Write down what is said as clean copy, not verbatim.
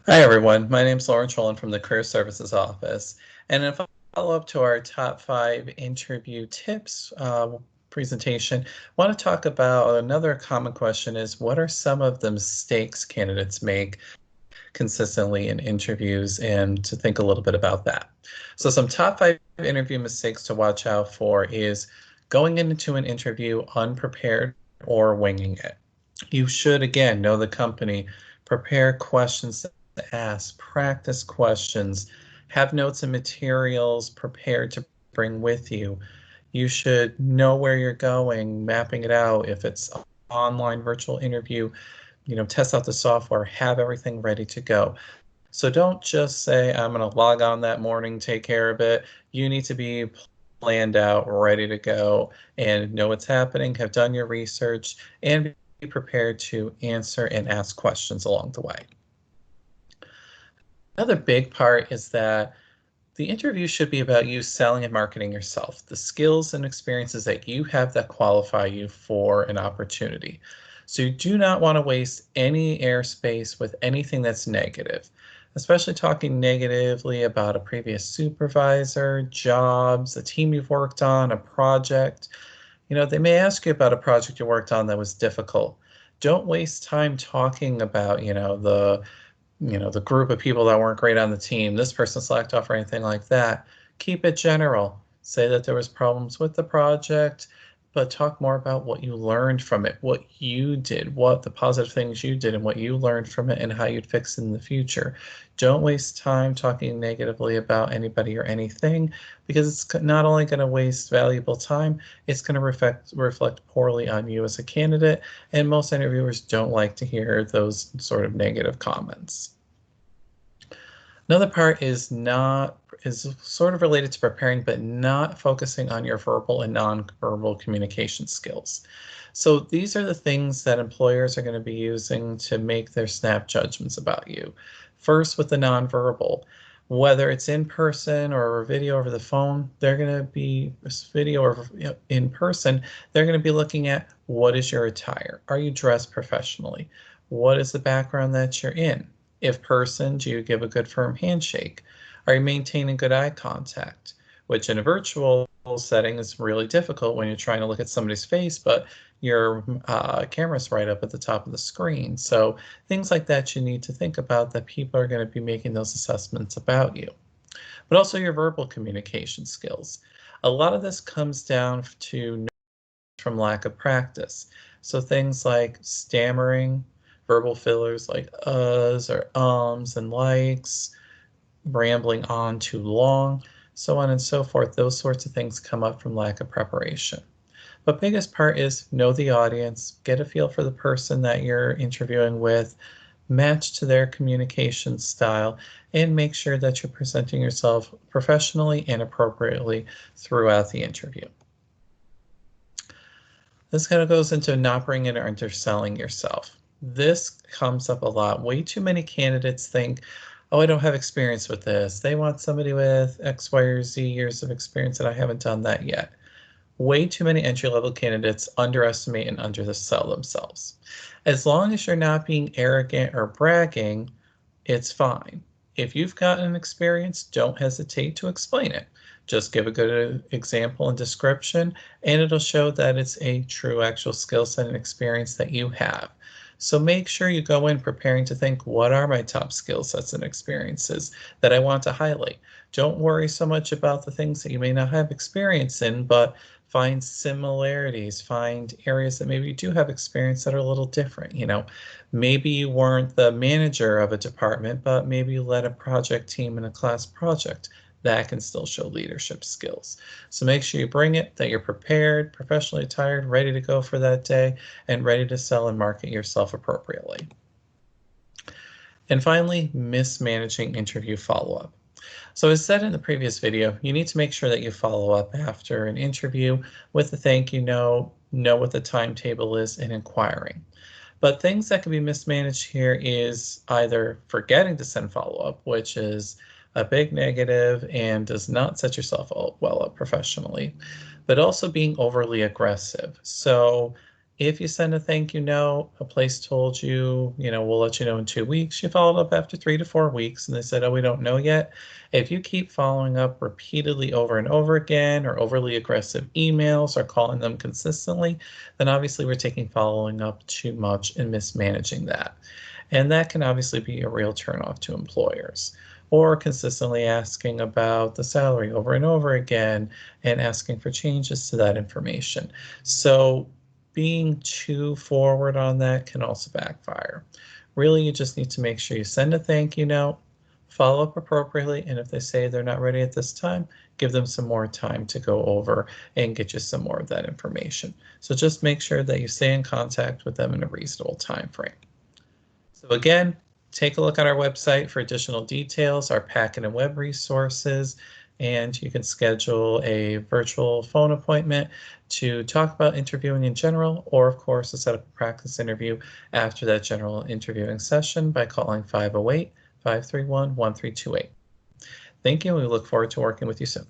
Hi, everyone. My name is Lauren Trollen from the Career Services Office. And in follow-up to our top 5 interview tips presentation, I want to talk about another common question is what are some of the mistakes candidates make consistently in interviews and to think a little bit about that. So some top 5 interview mistakes to watch out for is going into an interview unprepared or winging it. You should, again, know the company, prepare questions to ask, practice questions, have notes and materials prepared to bring with you. You should know where you're going, mapping it out. If it's online virtual interview, test out the software, have everything ready to go. So don't just say, I'm going to log on that morning, take care of it. You need to be planned out, ready to go, and know what's happening, have done your research, and be prepared to answer and ask questions along the way. Another big part is that the interview should be about you selling and marketing yourself, the skills and experiences that you have that qualify you for an opportunity. So you do not want to waste any airspace with anything that's negative, especially talking negatively about a previous supervisor, jobs, a team you've worked on, a project. They may ask you about a project you worked on that was difficult. Don't waste time talking about, the group of people that weren't great on the team, this person slacked off or anything like that. Keep it general. Say that there was problems with the project, but talk more about what you learned from it, what you did, what the positive things you did and what you learned from it and how you'd fix it in the future. Don't waste time talking negatively about anybody or anything because it's not only going to waste valuable time, it's going to reflect poorly on you as a candidate, and most interviewers don't like to hear those sort of negative comments. Another part is sort of related to preparing, but not focusing on your verbal and nonverbal communication skills. So these are the things that employers are going to be using to make their snap judgments about you. First, with the nonverbal, whether it's in person or video over the phone, they're going to be video or in person. They're going to be looking at what is your attire? Are you dressed professionally? What is the background that you're in? If person, do you give a good firm handshake? Are you maintaining good eye contact? Which in a virtual setting is really difficult when you're trying to look at somebody's face, but your camera's right up at the top of the screen. So things like that you need to think about that people are going to be making those assessments about you. But also your verbal communication skills. A lot of this comes down to from lack of practice. So things like stammering, verbal fillers like uhs or ums and likes, rambling on too long, so on and so forth. Those sorts of things come up from lack of preparation. But biggest part is know the audience, get a feel for the person that you're interviewing with, match to their communication style, and make sure that you're presenting yourself professionally and appropriately throughout the interview. This kind of goes into not bringing or underselling yourself. This comes up a lot. Way too many candidates think, oh, I don't have experience with this. They want somebody with X, Y, or Z years of experience, and I haven't done that yet. Way too many entry-level candidates underestimate and undersell themselves. As long as you're not being arrogant or bragging, it's fine. If you've got an experience, don't hesitate to explain it. Just give a good example and description, and it'll show that it's a true actual skill set and experience that you have. So make sure you go in preparing to think, what are my top skill sets and experiences that I want to highlight? Don't worry so much about the things that you may not have experience in, but find similarities, find areas that maybe you do have experience that are a little different. Maybe you weren't the manager of a department, but maybe you led a project team in a class project. That can still show leadership skills. So make sure you bring it, that you're prepared, professionally attired, ready to go for that day, and ready to sell and market yourself appropriately. And finally, mismanaging interview follow-up. So as said in the previous video, you need to make sure that you follow up after an interview with a thank you note, know what the timetable is, and inquiring. But things that can be mismanaged here is either forgetting to send follow-up, which is a big negative and does not set yourself well up professionally, but also being overly aggressive. So If you send a thank you note, a place told you, we'll let you know in 2 weeks. You followed up after 3 to 4 weeks and they said, oh, we don't know yet. If you keep following up repeatedly over and over again, or overly aggressive emails, or calling them consistently, then obviously we're taking following up too much and mismanaging that. And that can obviously be a real turnoff to employers. Or consistently asking about the salary over and over again and asking for changes to that information. So being too forward on that can also backfire. Really, you just need to make sure you send a thank you note, follow up appropriately, and if they say they're not ready at this time, give them some more time to go over and get you some more of that information. So just make sure that you stay in contact with them in a reasonable time frame. So again, take a look at our website for additional details, our packet and web resources, and you can schedule a virtual phone appointment to talk about interviewing in general, or of course, to set up a practice interview after that general interviewing session by calling 508-531-1328. Thank you, and we look forward to working with you soon.